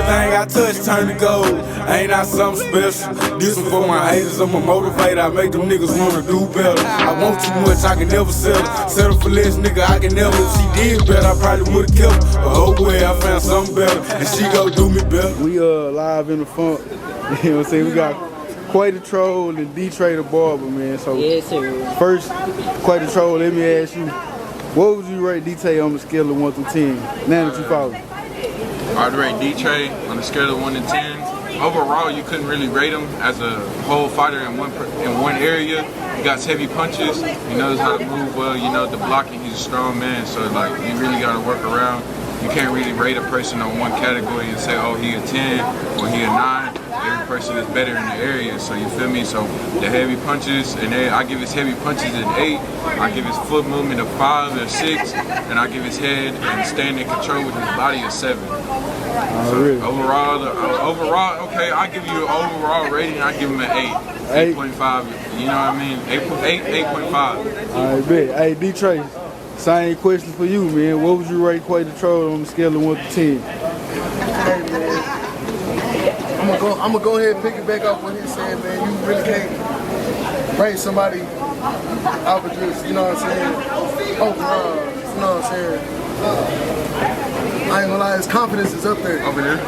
Everything I touch turn to gold. Ain't I something special? This one for my haters, I'm a motivator. I make them niggas wanna do better. I want too much, I can never settle. Settle for less, nigga, I can never. If she did better, I probably would've kept her. But oh well, I found something better, and she gon' do me better. We live in the funk. You know what I'm saying? We got Quay the Troll and D.Tray the Barber, man. So yes, sir. First, Quay the Troll, let me ask you, what would you rate D.Tray on the scale of 1 through 10? Now that you follow. I'd rate D.Tray on a scale of 1 to 10. Overall, you couldn't really rate him as a whole fighter in one area. He got heavy punches. He knows how to move well. You know the blocking. He's a strong man. So like you really got to work around. You can't really rate a person on one category and say, oh, he a 10 or he a 9. Every person is better in the area, so you feel me? So the heavy punches, and I give his heavy punches an 8. I give his foot movement a 5 or 6, and I give his head and standing control with his body a 7. So really? Overall, okay, I give you an overall rating. I give him an 8, 8.5. You know what I mean? 8.5. All right, bet. Hey, D.Tray, same question for you, man. What would you rate Quay the Troll on the scale of 1 to 10? Hey, man. I'm gonna go ahead and pick it back up what he said, man. You really can't rate somebody off of just, you know what I'm saying, overall, you know what I'm saying. I ain't gonna lie, his confidence is up there. Over here?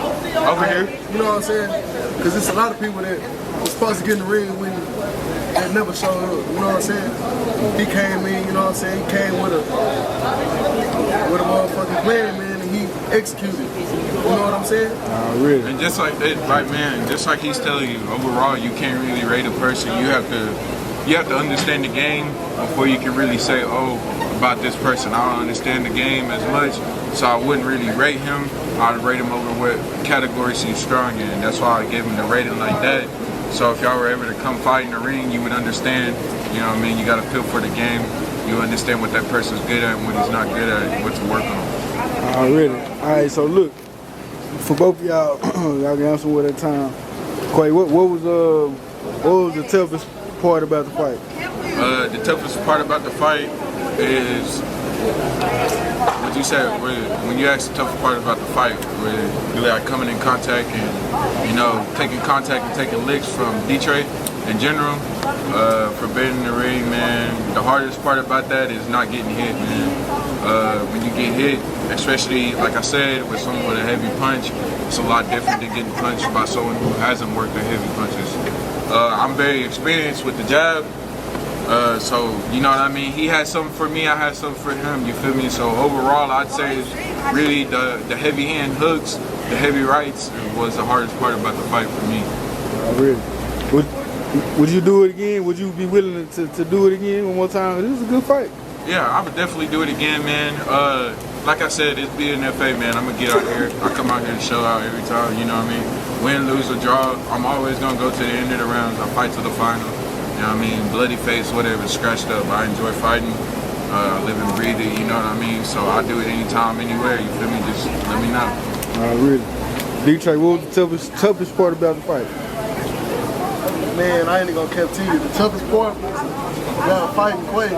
You know what I'm saying? Because there's a lot of people that was supposed to get in the ring when they never showed up, you know what I'm saying? He came in, you know what I'm saying, he came with a motherfucking plan, man, and he executed. You know what I'm saying? Really? And just like that, right, man, just like he's telling you, overall, you can't really rate a person. You have to understand the game before you can really say, oh, about this person, I don't understand the game as much, so I wouldn't really rate him. I'd rate him over what categories he's strong in, and that's why I gave him the rating like that. So if y'all were ever to come fight in the ring, you would understand, you know what I mean, you got to feel for the game. You understand what that person's good at and what he's not good at and what to work on. Really? All right, so look, for both of y'all, y'all can answer one at a time. Quay, what was the toughest part about the fight? The toughest part about the fight is what you said. When you ask the toughest part about the fight, where you like coming in contact and taking contact and taking licks from D.Tray in general, forbidding the ring, man. The hardest part about that is not getting hit, man. When you get hit, especially like I said, with someone with a heavy punch, it's a lot different than getting punched by someone who hasn't worked with heavy punches. I'm very experienced with the jab, so you know what I mean. He had something for me, I had something for him. You feel me? So overall, I'd say really the heavy hand hooks, the heavy rights was the hardest part about the fight for me. Really? Would you do it again? Would you be willing to do it again one more time? This is a good fight. Yeah, I would definitely do it again, man. Like I said, it's BNFA, man. I'm gonna get out here. I come out here to show out every time, you know what I mean? Win, lose, or draw, I'm always gonna go to the end of the rounds. I fight to the final. You know what I mean? Bloody face, whatever, scratched up. I enjoy fighting. I live and breathe it, you know what I mean? So I do it anytime, anywhere, you feel me? Just let me know. Really? D.Tray, what was the toughest part about the fight? Man, I ain't gonna keep to you. The toughest part about fighting Quay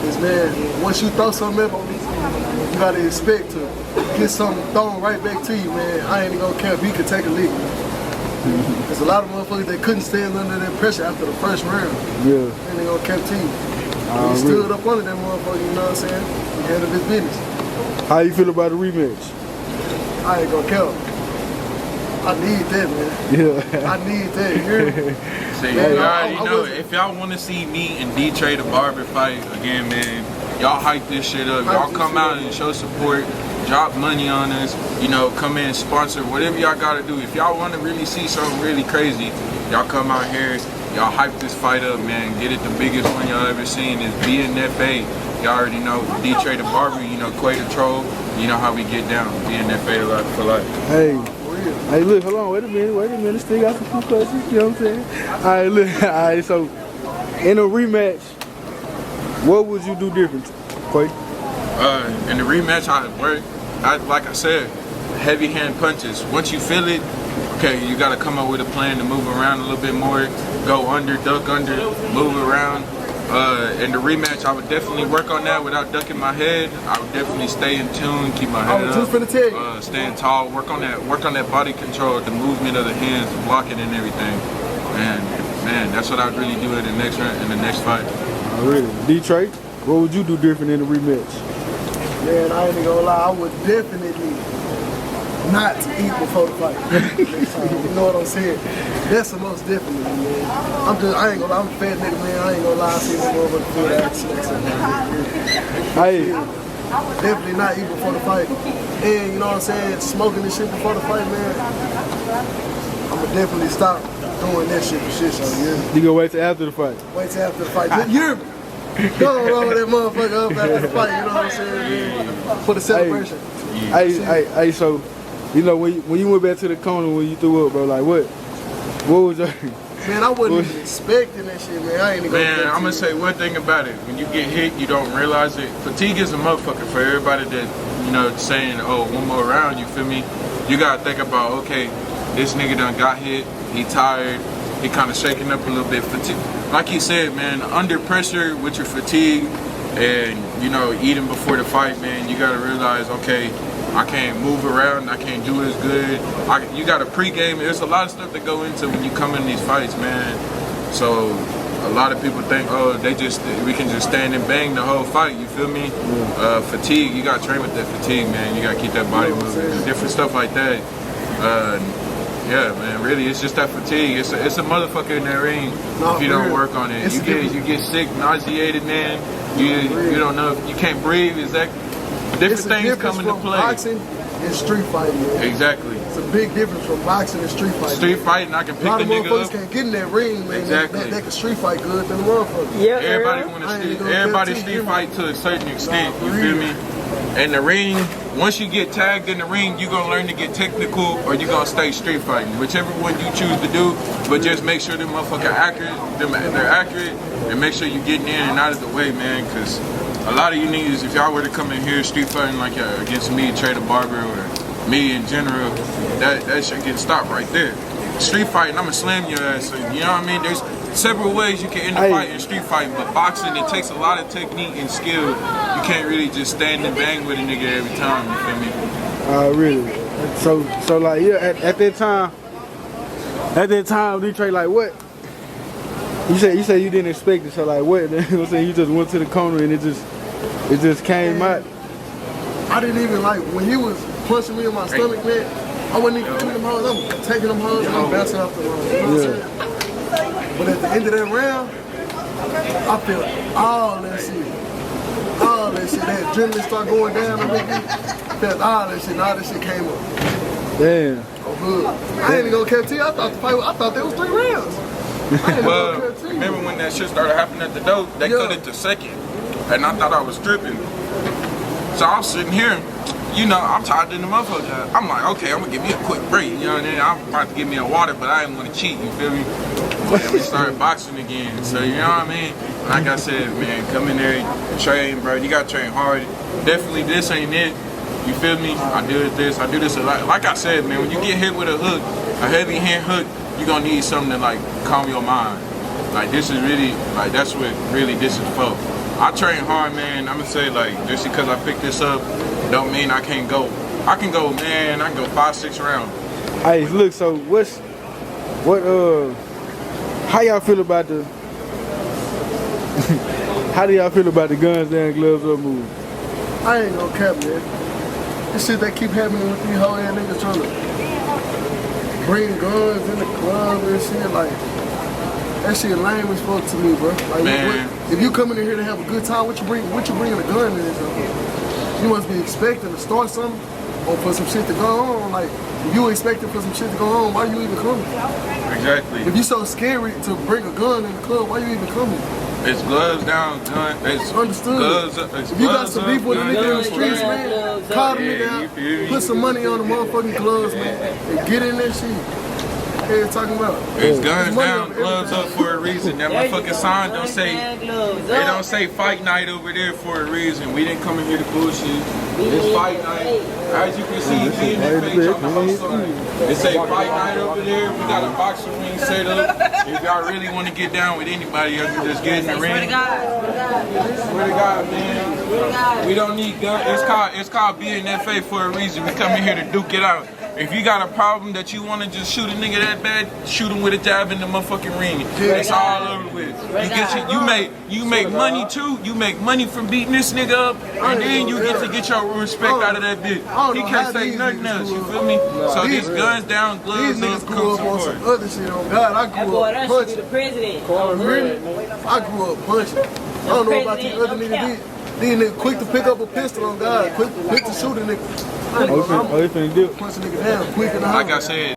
is, man, once you throw something at him, you gotta expect to get something thrown right back to you, man. I ain't gonna care if he could take a lick. There's a lot of motherfuckers that couldn't stand under that pressure after the first round. Yeah. I ain't gonna keep to you. He stood up under that motherfucker, you know what I'm saying? He handled his business. How you feel about the rematch? I ain't gonna care. I need that, man. Yeah. I need that, you hear me? See, Man, you already I know it. If y'all want to see me and D.Tray the Barber fight again, man, y'all hype this shit up. Y'all come out and show support, drop money on us, come in, sponsor, whatever y'all gotta do. If y'all want to really see something really crazy, y'all come out here, y'all hype this fight up, man. Get it the biggest one y'all ever seen is BNFA. Y'all already know D.Tray the Barber, Quay the Troll. You know how we get down. BNFA for life. Hey, look, hold on, wait a minute, still got some few questions, you know what I'm saying? Alright, so, in a rematch, what would you do different, Quay? In the rematch, like I said, heavy hand punches. Once you feel it, okay, you gotta come up with a plan to move around a little bit more, go under, duck under, move around, In the rematch, I would definitely work on that without ducking my head. I would definitely stay in tune, keep my head up, stand tall, work on that body control, the movement of the hands, the blocking and everything. And man, that's what I'd really do in the next round, in the next fight. Really, D.Tray, what would you do different in the rematch? Man, I ain't gonna lie, I would definitely not eat before the fight. You know what I'm saying? That's the most definitely, man. I ain't gonna lie, I'm a fat nigga, man. I ain't gonna lie, I see no more food Hey. Definitely not eat before the fight. And you know what I'm saying? Smoking this shit before the fight, man. I'ma definitely stop doing that shit for shit, so yeah. You gonna wait till after the fight? Wait till after the fight. You hear me? Go roll that motherfucker up after the fight, you know what I'm saying, man? For the celebration. Hey, so, you know, when you went back to the corner when you threw up, bro, like what was your... Man, I wasn't even expecting that shit, man. I ain't even Man, I'm gonna say one thing about it. When you get hit, you don't realize it. Fatigue is a motherfucker for everybody that, you know, saying, oh, one more round, you feel me? You gotta think about, okay, this nigga done got hit, he tired, he kind of shaking up a little bit. Like you said, man, under pressure with your fatigue and, you know, eating before the fight, man, you gotta realize, okay, I can't move around, I can't do as good. You got a pregame. There's a lot of stuff that go into when you come in these fights, man. So a lot of people think, oh, we can just stand and bang the whole fight. You feel me? Fatigue. You gotta train with that fatigue, man. You gotta keep that body moving. Different stuff like that. Yeah, man. Really, it's just that fatigue. It's a motherfucker in that ring if you don't work on it. You get sick, nauseated, man. You don't know if you can't breathe. Is that? Different things come into play. Boxing and street fighting, man. Exactly. It's a big difference from boxing and street fighting. Street fighting, I can pick the nigga up. A lot of motherfuckers can't get in that ring, man. Exactly. They can street fight good than the motherfuckers. Yeah, everybody street fight to a certain extent, you feel me? In the ring, once you get tagged in the ring, you're gonna learn to get technical or you're gonna stay street fighting. Whichever one you choose to do, but just make sure them motherfuckers they're accurate, and make sure you're getting in and out of the way, man, because a lot of you niggas, if y'all were to come in here street fighting like against me, Trey the Barber, or me in general, that shit get stopped right there. Street fighting, I'ma slam your ass. You know what I mean? There's several ways you can end the fight in street fighting, but boxing, it takes a lot of technique and skill. You can't really just stand and bang with a nigga every time, you feel me? Really? So like, yeah, at that time, D.Tray, like what? You said you didn't expect it, so like what? You know what I'm saying? You just went to the corner and it just came out. I didn't even like when he was punching me in my stomach, man. I wasn't even taking them hoes. I'm taking them hoes and I'm bouncing off the road. You know what I'm saying? But at the end of that round, I felt all that shit. All that shit. That adrenaline started going down on me. Felt all that shit. And all that shit came up. Damn. Oh, good. I ain't even gonna catch you. I thought there was 3 rounds. Well, remember when that shit started happening at the dope? They cut it to second, and I thought I was tripping. So I was sitting here, you know, I'm tired of the motherfucker. I'm like, okay, I'm gonna give me a quick break. You know what I mean? I'm about to give me a water, but I didn't want to cheat. You feel me? And we started boxing again. So you know what I mean? Like I said, man, come in there, train, bro. You gotta train hard. Definitely, this ain't it. You feel me? I do this a lot. Like I said, man, when you get hit with a hook, a heavy hand hook, you're gonna need something to like calm your mind. Like this is really, like that's what really this is for. I train hard, man. I'm gonna say like, just because I picked this up, don't mean I can't go. I can go, man, I can go 5-6 rounds. Hey, look, so how y'all feel about the, how do y'all feel about the guns down, gloves up move? I ain't gonna cap, man. This shit that keep happening with these whole ass niggas trying to bring guns in the club and shit, like, that shit lame as fuck to me, bro. Like, if you coming in here to have a good time, what you bringing a gun in this? You must be expecting to start something or for some shit to go on. Like, if you expecting for some shit to go on, why you even coming? Exactly. If you so scary to bring a gun in the club, why you even coming? It's gloves down, gun. It's understood. Gloves up. It's if you got some beef with a nigga in the streets, man, call the nigga out, put some money on the motherfucking gloves, man, and get in that shit. What you talking about? It's guns down, gloves up for a reason. That motherfucking sign don't say, they don't say fight night over there for a reason. We didn't come in here to bullshit. It's fight night. As you can see, BNFA on the host on it. It say fight night over there. We got a boxing ring set up. If y'all really want to get down with anybody, you can just get in the ring. Swear to God, man. We don't need guns. It's called BNFA for a reason. We come in here to duke it out. If you got a problem that you want to just shoot a nigga that bad, shoot him with a jab in the motherfucking ring. It's all over with. You make money too. You make money from beating this nigga up, and then you get to get your respect out of that bitch. He can't say nothing else. You feel me? So these guns down, gloves up, grew up on some other shit. On God, I grew up punching. The president. I grew up punching. I don't know about these other niggas. These niggas quick to pick up a pistol on God, quick to shoot a nigga. Oh, you finna dip. Punch a nigga down quick in the house. Like I said.